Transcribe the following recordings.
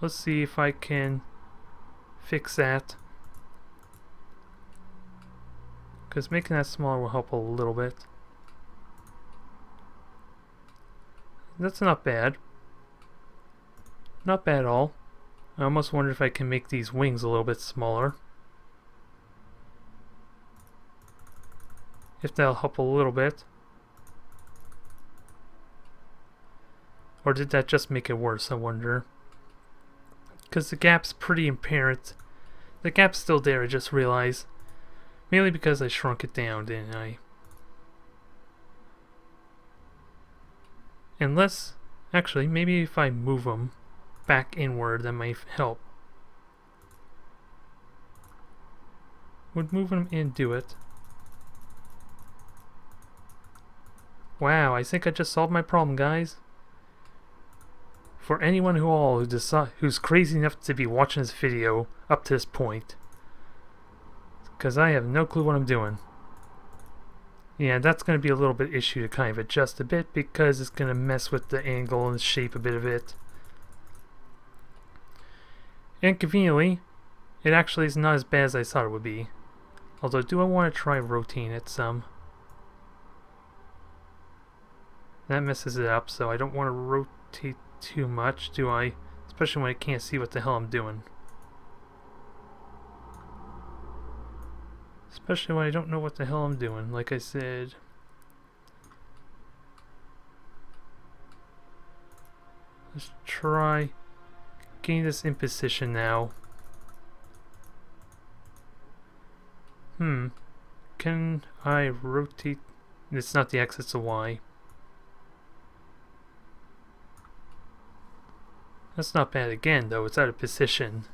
let's see if I can fix that. Because making that smaller will help a little bit. That's not bad. Not bad at all. I almost wonder if I can make these wings a little bit smaller. If that'll help a little bit. Or did that just make it worse, I wonder? Because the gap's pretty apparent. The gap's still there, I just realized. Mainly because I shrunk it down, didn't I? Unless, actually, maybe if I move them back inward, that might help. Would moving them in do it? Wow, I think I just solved my problem, guys. For anyone who's crazy enough to be watching this video up to this point. Because I have no clue what I'm doing. Yeah, that's going to be a little bit issue to kind of adjust a bit because it's going to mess with the angle and the shape a bit of it. And conveniently, it actually is not as bad as I thought it would be. Although, do I want to try rotating it some? That messes it up, so I don't want to rotate too much, do I? Especially when I can't see what the hell I'm doing. Especially when I don't know what the hell I'm doing, like I said. Let's try getting this in position now. Can I rotate? It's not the X, it's the Y. That's not bad again, though. It's out of position.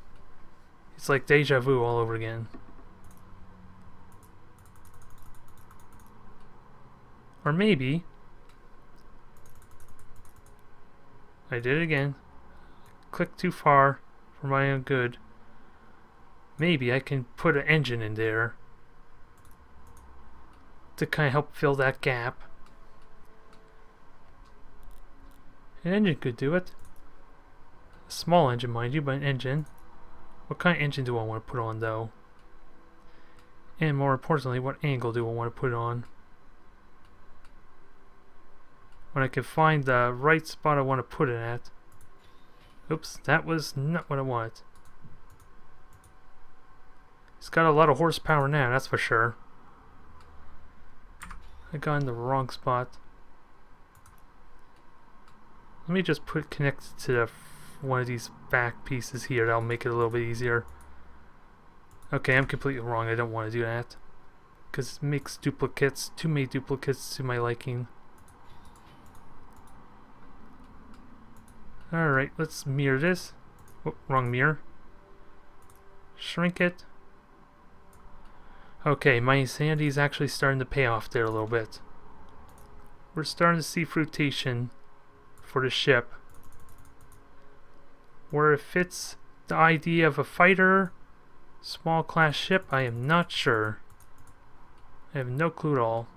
It's like deja vu all over again. Or maybe I did it again. Clicked too far for my own good. Maybe I can put an engine in there to kind of help fill that gap. An engine could do it. A small engine, mind you, but an engine. What kind of engine do I want to put on, though? And more importantly, what angle do I want to put it on? When I can find the right spot I want to put it at. Oops, that was not what I wanted. It's got a lot of horsepower now, that's for sure. I got in the wrong spot. Let me just connect it to one of these back pieces here. That'll make it a little bit easier. Okay, I'm completely wrong. I don't want to do that. Because it makes duplicates, too many duplicates to my liking. Alright, let's mirror this. Oh, wrong mirror. Shrink it. Okay, my insanity is actually starting to pay off there a little bit. We're starting to see fruitation for the ship. Where it fits the idea of a fighter, small class ship, I am not sure. I have no clue at all.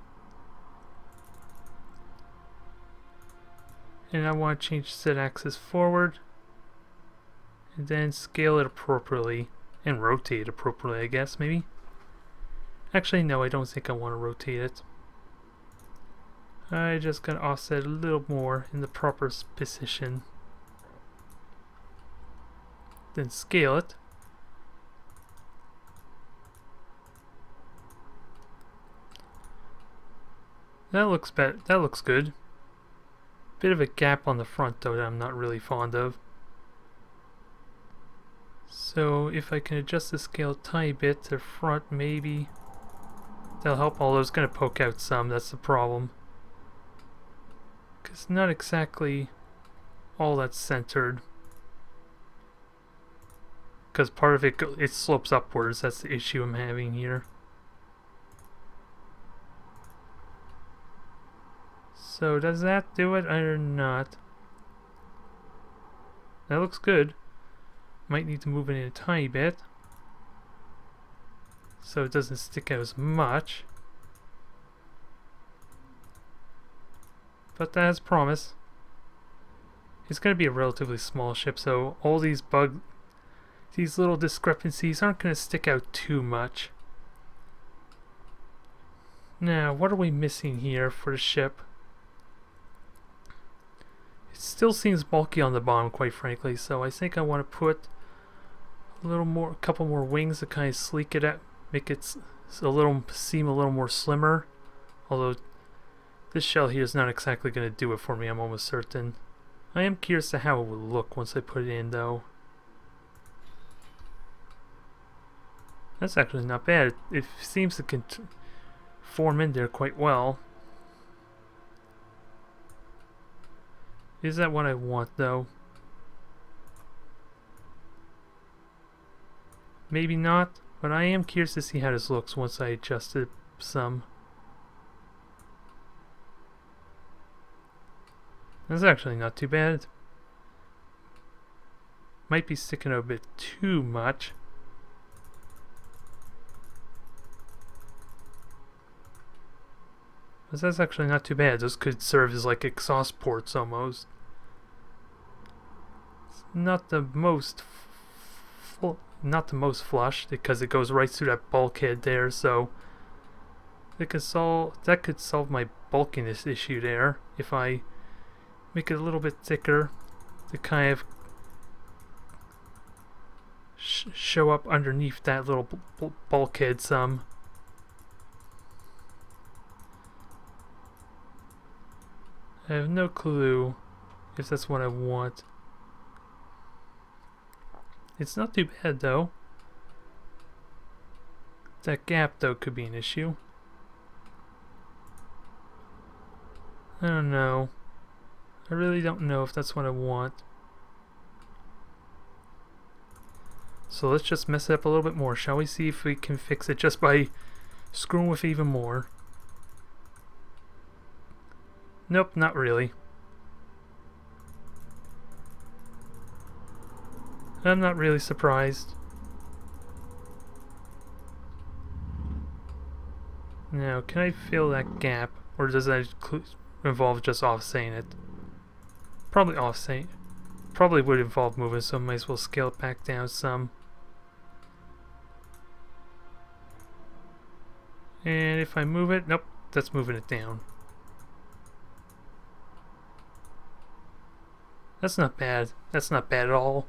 And I want to change Z axis forward. And then scale it appropriately. And rotate it appropriately, I guess, maybe. Actually, no, I don't think I want to rotate it. I just gotta offset a little more in the proper position. Then scale it. That looks better. That looks good. Bit of a gap on the front though that I'm not really fond of. So if I can adjust the scale a tiny bit to the front, maybe that'll help. Although it's going to poke out some, that's the problem. Because not exactly all that's centered. Because part of it slopes upwards, that's the issue I'm having here. So does that do it or not? That looks good. Might need to move it in a tiny bit so it doesn't stick out as much. But as promised, It's going to be a relatively small ship, so all these little discrepancies aren't going to stick out too much. Now, what are we missing here for the ship? It still seems bulky on the bottom, quite frankly, so I think I want to put a couple more wings to kind of sleek it out, make it seem a little more slimmer. Although this shell here is not exactly going to do it for me, I'm almost certain. I am curious to how it will look once I put it in, though. That's actually not bad. It seems to form in there quite well. Is that what I want, though? Maybe not, but I am curious to see how this looks once I adjust it some. That's actually not too bad. Might be sticking out a bit too much. But that's actually not too bad. Those could serve as like exhaust ports almost. It's not the most flush because it goes right through that bulkhead there, so that could solve my bulkiness issue there if I make it a little bit thicker to kind of show up underneath that little bulkhead some. I have no clue if that's what I want. It's not too bad though. That gap though could be an issue. I don't know. I really don't know if that's what I want. So let's just mess it up a little bit more. Shall we see if we can fix it just by screwing with even more? Nope, not really. I'm not really surprised. Now, can I fill that gap? Or does that involve just offsetting it? Probably offsetting. Probably would involve moving, so I might as well scale it back down some. And if I move it, nope, that's moving it down. That's not bad. That's not bad at all.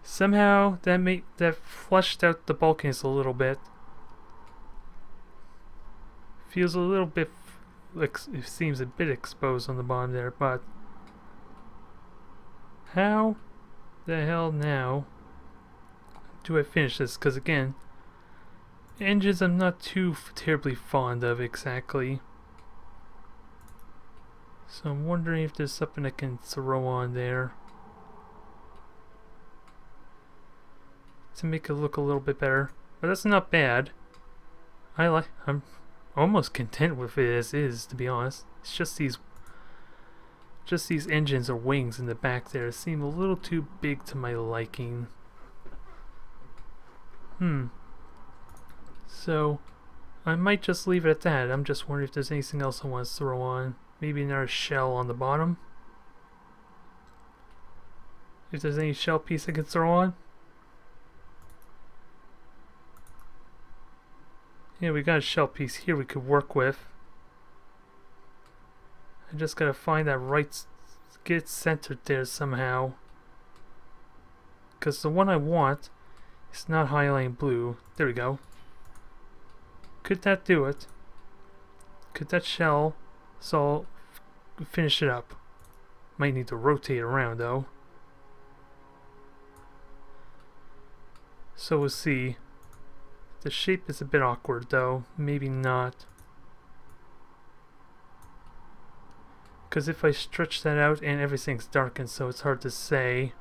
Somehow that flushed out the bulkiness a little bit. Feels a little bit like it seems a bit exposed on the bottom there, but how the hell now do I finish this? Because again, engines I'm not too terribly fond of exactly. So I'm wondering if there's something I can throw on there to make it look a little bit better. But that's not bad. I'm almost content with it as is, to be honest. It's just these engines or wings in the back there seem a little too big to my liking. So I might just leave it at that. I'm just wondering if there's anything else I want to throw on. Maybe another shell on the bottom. If there's any shell piece I can throw on. Yeah, we got a shell piece here we could work with. I just gotta find that get it centered there somehow. Because the one I want is not highlighting blue. There we go. Could that do it? Could that shell finish it up? Might need to rotate around though. So we'll see. The shape is a bit awkward though. Maybe not. Because if I stretch that out and everything's darkened, so it's hard to say.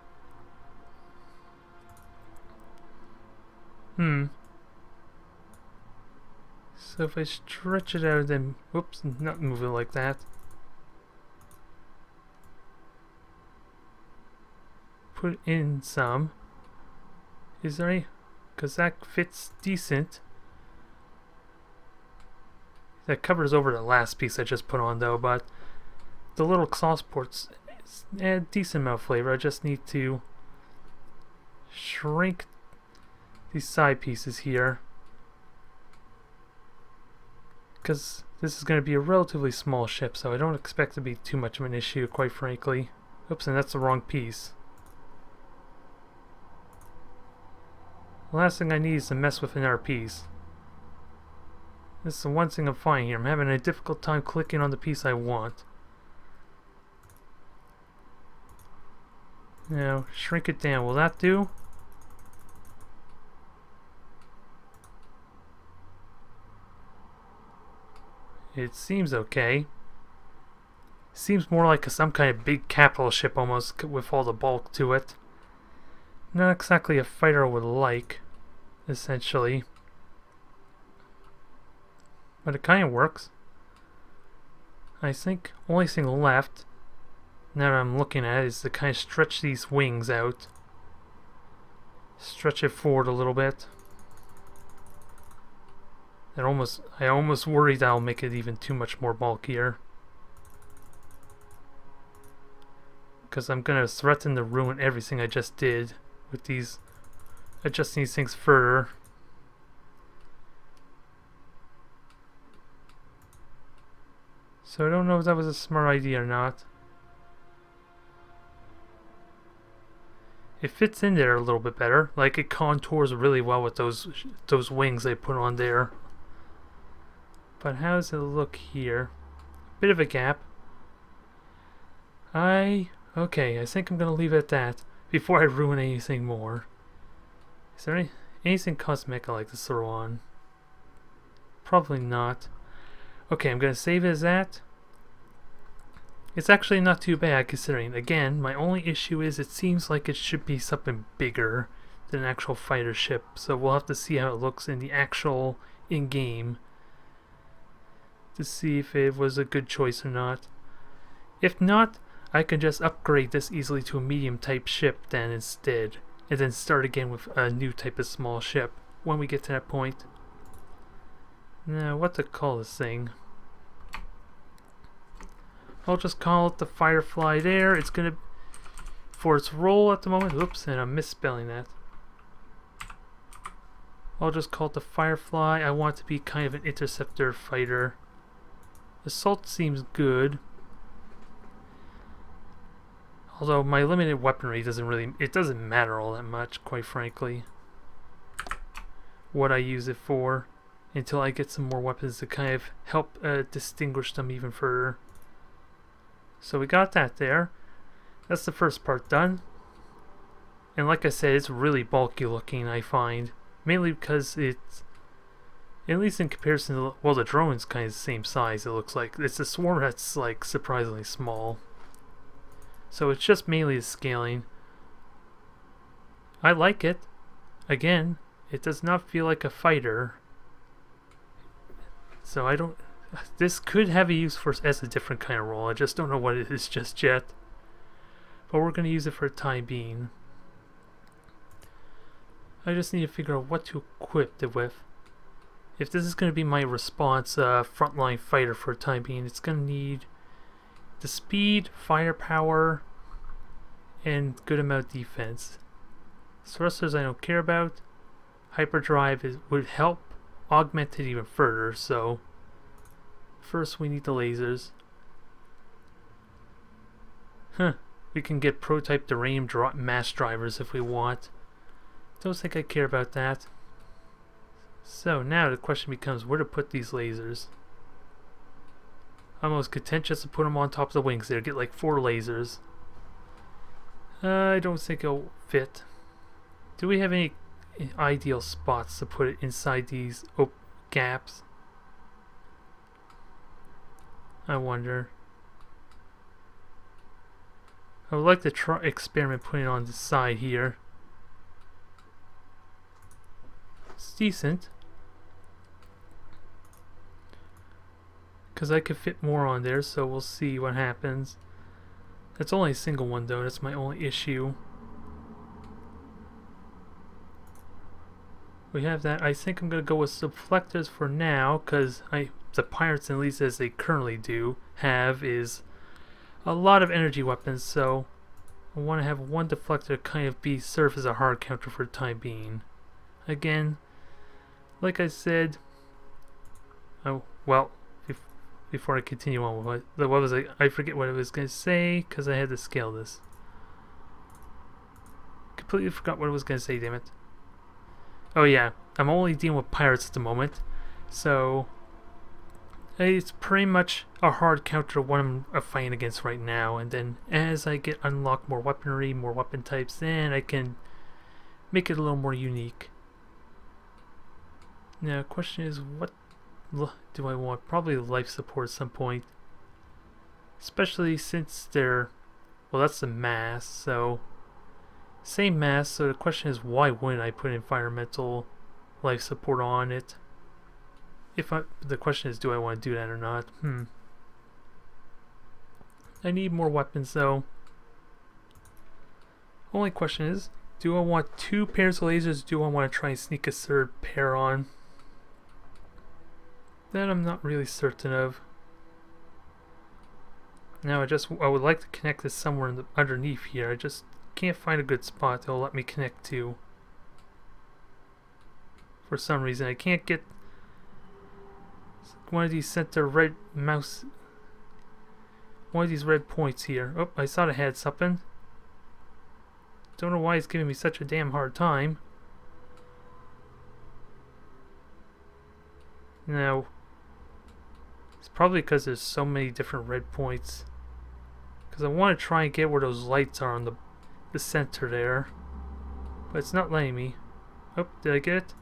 So if I stretch it out, then whoops, not move it like that. Put in some. Is there any? Because that fits decent. That covers over the last piece I just put on though, but the little exhaust ports add decent amount of flavor. I just need to shrink these side pieces here, because this is going to be a relatively small ship, so I don't expect it to be too much of an issue, quite frankly. Oops, and that's the wrong piece. The last thing I need is to mess with another piece. This is the one thing I'm finding here. I'm having a difficult time clicking on the piece I want. Now, shrink it down. Will that do? It seems okay. Seems more like some kind of big capital ship almost, with all the bulk to it. Not exactly a fighter I would like, essentially. But it kind of works. I think only thing left, now that I'm looking at it, is to kind of stretch these wings out. Stretch it forward a little bit. I almost worry that I'll make it even too much more bulkier. Because I'm going to threaten to ruin everything I just did with these, adjusting these things further. So I don't know if that was a smart idea or not. It fits in there a little bit better. Like, it contours really well with those wings they put on there. But how does it look here? Bit of a gap. Okay, I think I'm gonna leave it at that before I ruin anything more. Is there anything cosmetic I like to throw on? Probably not. Okay, I'm gonna save it as that. It's actually not too bad considering. Again, my only issue is it seems like it should be something bigger than an actual fighter ship. So we'll have to see how it looks in the actual in-game to see if it was a good choice or not. If not, I can just upgrade this easily to a medium type ship then instead, and then start again with a new type of small ship when we get to that point. Now, what to call this thing? I'll just call it the Firefly there. It's gonna, for its role at the moment, oops, and I'm misspelling that. I'll just call it the Firefly. I want it to be kind of an interceptor fighter. Assault seems good. Although my limited weaponry doesn't matter all that much, quite frankly. What I use it for, until I get some more weapons to kind of help distinguish them even further. So we got that there. That's the first part done. And like I said, it's really bulky looking, I find. Mainly because it's, at least in comparison to, well, the drone's kind of the same size, it looks like. It's the swarm that's like surprisingly small. So it's just mainly the scaling. I like it. Again, it does not feel like a fighter. So I don't... This could have a use for as a different kind of role. I just don't know what it is just yet. But we're going to use it for the time being. I just need to figure out what to equip it with. If this is going to be my response frontline fighter for the time being, it's going to need the speed, firepower, and good amount of defense. Thrusters I don't care about. Hyperdrive would help augment it even further, so first we need the lasers. We can get prototype Duranium mass drivers if we want. Don't think I care about that. So now the question becomes where to put these lasers. I'm almost content just to put them on top of the wings there. Get like 4 lasers. I don't think it'll fit. Do we have any ideal spots to put it inside these gaps? I wonder. I would like to try experiment putting it on the side here. It's decent. Because I could fit more on there, so we'll see what happens. That's only a single one though, that's my only issue. We have that. I think I'm going to go with subflectors for now, because the pirates, at least as they currently do, have is a lot of energy weapons, so I want to have one deflector kind of serve as a hard counter for the time being. Again, like I said, oh well. Before I continue on with what was I forget what I was going to say because I had to scale this. Completely forgot what I was going to say, damn it. Oh yeah, I'm only dealing with pirates at the moment, so it's pretty much a hard counter to what I'm fighting against right now, and then as I get unlocked more weaponry, more weapon types, then I can make it a little more unique. Now, the question is, what do I want? Probably life support at some point. Especially since they're... well, that's the mass, so... same mass, so the question is, why wouldn't I put environmental life support on it? The question is, do I want to do that or not? I need more weapons, though. Only question is, do I want 2 pairs of lasers, or do I want to try and sneak a 3rd pair on? That I'm not really certain of. Now I would like to connect this somewhere underneath here. I just can't find a good spot that'll let me connect to. For some reason I can't get one of these center red mouse. One of these red points here. Oh, I thought I had something. Don't know why it's giving me such a damn hard time. Now, it's probably because there's so many different red points. Because I want to try and get where those lights are on the center there. But it's not letting me. Oh, did I get it?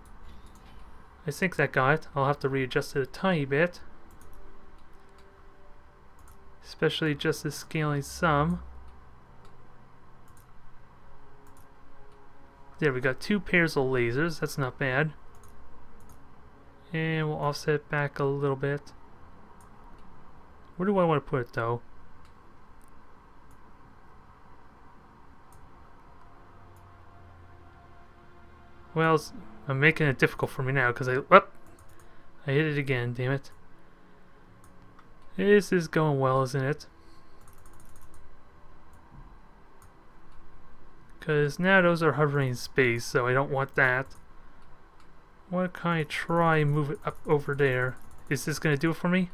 I think that got it. I'll have to readjust it a tiny bit. Especially just the scaling some. There, we got 2 pairs of lasers. That's not bad. And we'll offset it back a little bit. Where do I want to put it, though? Well, I'm making it difficult for me now because I hit it again, damn it. This is going well, isn't it? Because now those are hovering in space, so I don't want that. I want to kind of try and move it up over there. Is this going to do it for me?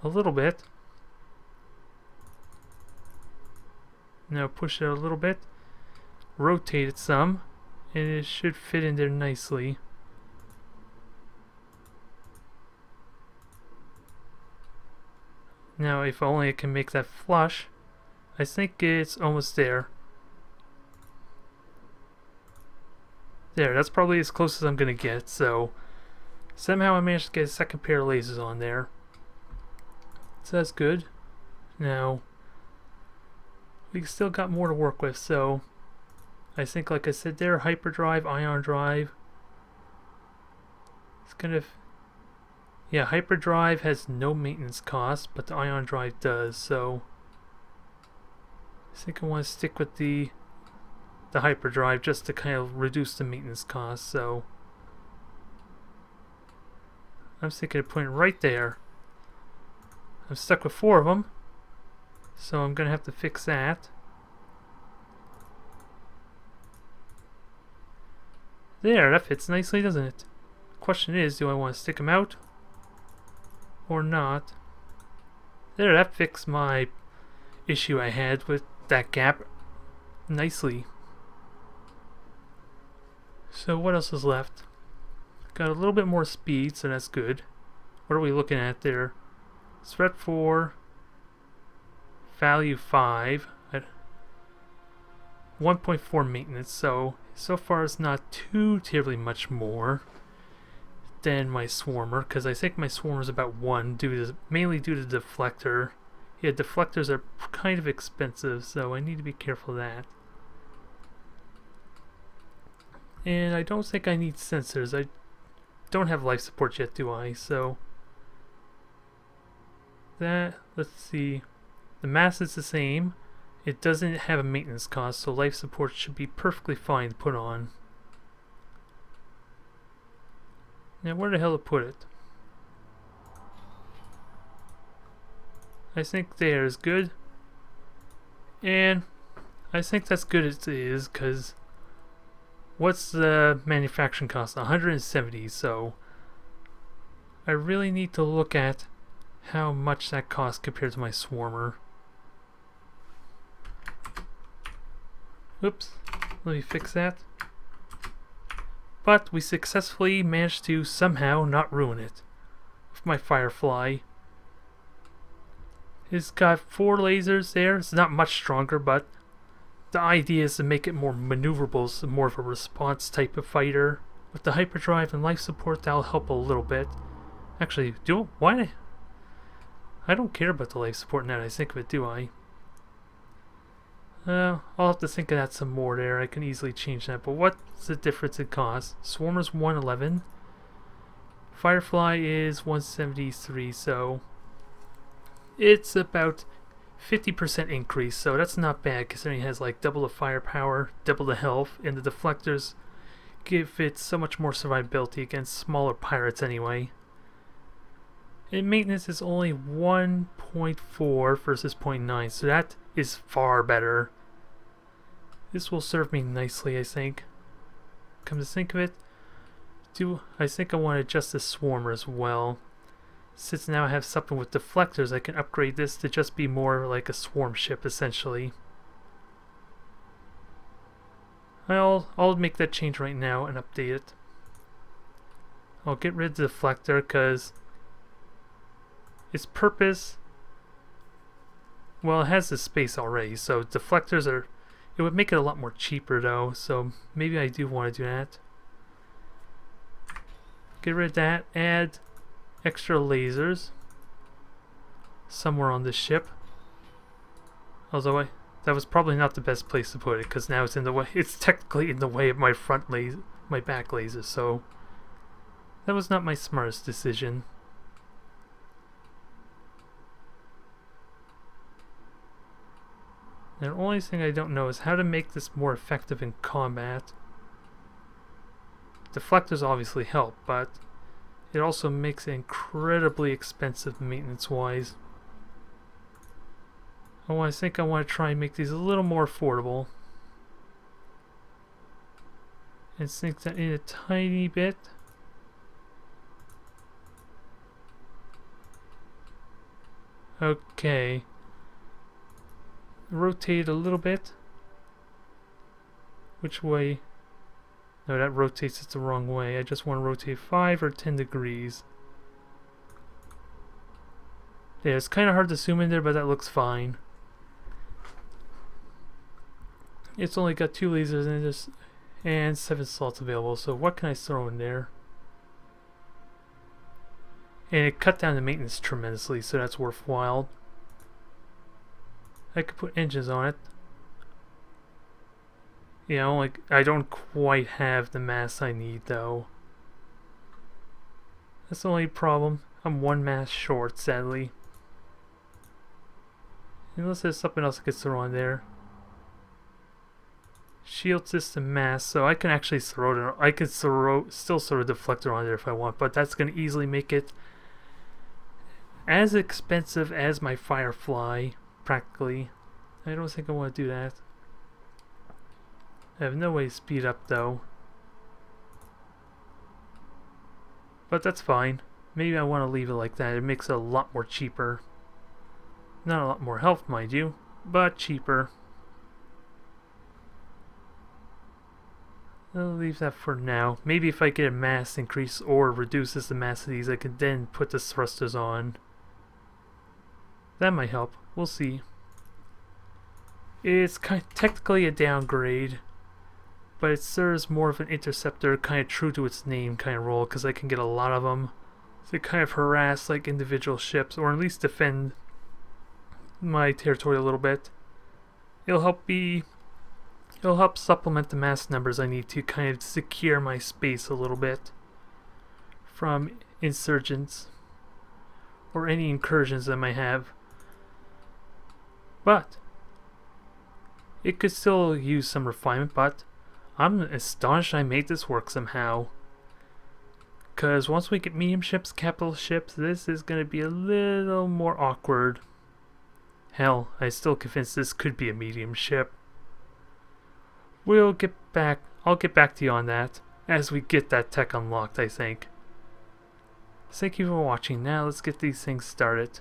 A little bit. Now push it a little bit. Rotate it some. And it should fit in there nicely. Now if only I can make that flush. I think it's almost there. There, that's probably as close as I'm gonna get, so somehow I managed to get a 2nd pair of lasers on there. So that's good. Now we still got more to work with, so I think, like I said there, hyperdrive, ion drive. It's kind of... yeah, hyperdrive has no maintenance cost, but the ion drive does, so I think I want to stick with the hyperdrive just to kind of reduce the maintenance cost, so I'm thinking of putting it right there. I'm stuck with 4 of them, so I'm going to have to fix that. There, that fits nicely, doesn't it? Question is, do I want to stick them out or not? There, that fixed my issue I had with that gap nicely. So what else is left? Got a little bit more speed, so that's good. What are we looking at there? Threat 4, value 5, 1.4 maintenance, so far it's not too terribly much more than my Swarmer, because I think my Swarmer is about 1, mainly due to the deflector. Yeah, deflectors are kind of expensive, so I need to be careful of that. And I don't think I need sensors. I don't have life support yet, do I? So that, let's see, the mass is the same. It doesn't have a maintenance cost, so life support should be perfectly fine to put on. Now where the hell to put it? I think there is good. And I think that's good as it is, because what's the manufacturing cost? 170, so I really need to look at how much that costs compared to my swarmer. Oops, let me fix that. But we successfully managed to somehow not ruin it with my Firefly. It's got 4 lasers there. It's not much stronger, but the idea is to make it more maneuverable, so more of a response type of fighter. With the hyperdrive and life support, that'll help a little bit. Actually, why? I don't care about the life support now that I think of it, do I? I'll have to think of that some more there. I can easily change that. But what's the difference in cost? Swarmer's 111. Firefly is 173, so it's about 50% increase, so that's not bad considering it has like double the firepower, double the health, and the deflectors give it so much more survivability against smaller pirates anyway. And maintenance is only 1.4 versus 0.9, so that is far better. This will serve me nicely, I think. Come to think of it, I think I want to adjust the swarmer as well. Since now I have something with deflectors, I can upgrade this to just be more like a swarm ship, essentially. I'll make that change right now and update it. I'll get rid of the deflector because its purpose, well, it has the space already, so deflectors are, it would make it a lot more cheaper though, so maybe I do want to do that. Get rid of that, add extra lasers somewhere on this ship. Although that was probably not the best place to put it, because now it's in the way. It's technically in the way of my my back lasers, so that was not my smartest decision. The only thing I don't know is how to make this more effective in combat. Deflectors obviously help, but it also makes it incredibly expensive maintenance-wise. Oh, I think I want to try and make these a little more affordable. And sink that in a tiny bit. Okay. Rotate a little bit. Which way? No, that rotates it the wrong way. I just want to rotate 5 or 10 degrees. Yeah, it's kind of hard to zoom in there, but that looks fine. It's only got 2 lasers in this and 7 slots available, so what can I throw in there? And it cut down the maintenance tremendously, so that's worthwhile. I could put engines on it. Yeah, I don't quite have the mass I need though. That's the only problem. I'm 1 mass short, sadly. Unless there's something else I could throw on there. Shield system mass, so I can actually throw it. I could still throw a deflector on there if I want, but that's going to easily make it as expensive as my Firefly, practically. I don't think I want to do that. I have no way to speed up though. But that's fine. Maybe I want to leave it like that. It makes it a lot more cheaper. Not a lot more health, mind you, but cheaper. I'll leave that for now. Maybe if I get a mass increase or reduces the mass of these, I can then put the thrusters on. That might help. We'll see. It's technically a downgrade, but it serves more of an interceptor, kind of true to its name kind of role, because I can get a lot of them to kind of harass like individual ships, or at least defend my territory a little bit. It'll help supplement the mass numbers I need to kind of secure my space a little bit from insurgents or any incursions I might have. But it could still use some refinement, but I'm astonished I made this work somehow. Because once we get medium ships, capital ships, this is going to be a little more awkward. Hell, I'm still convinced this could be a medium ship. I'll get back to you on that as we get that tech unlocked, I think. Thank you for watching. Now let's get these things started.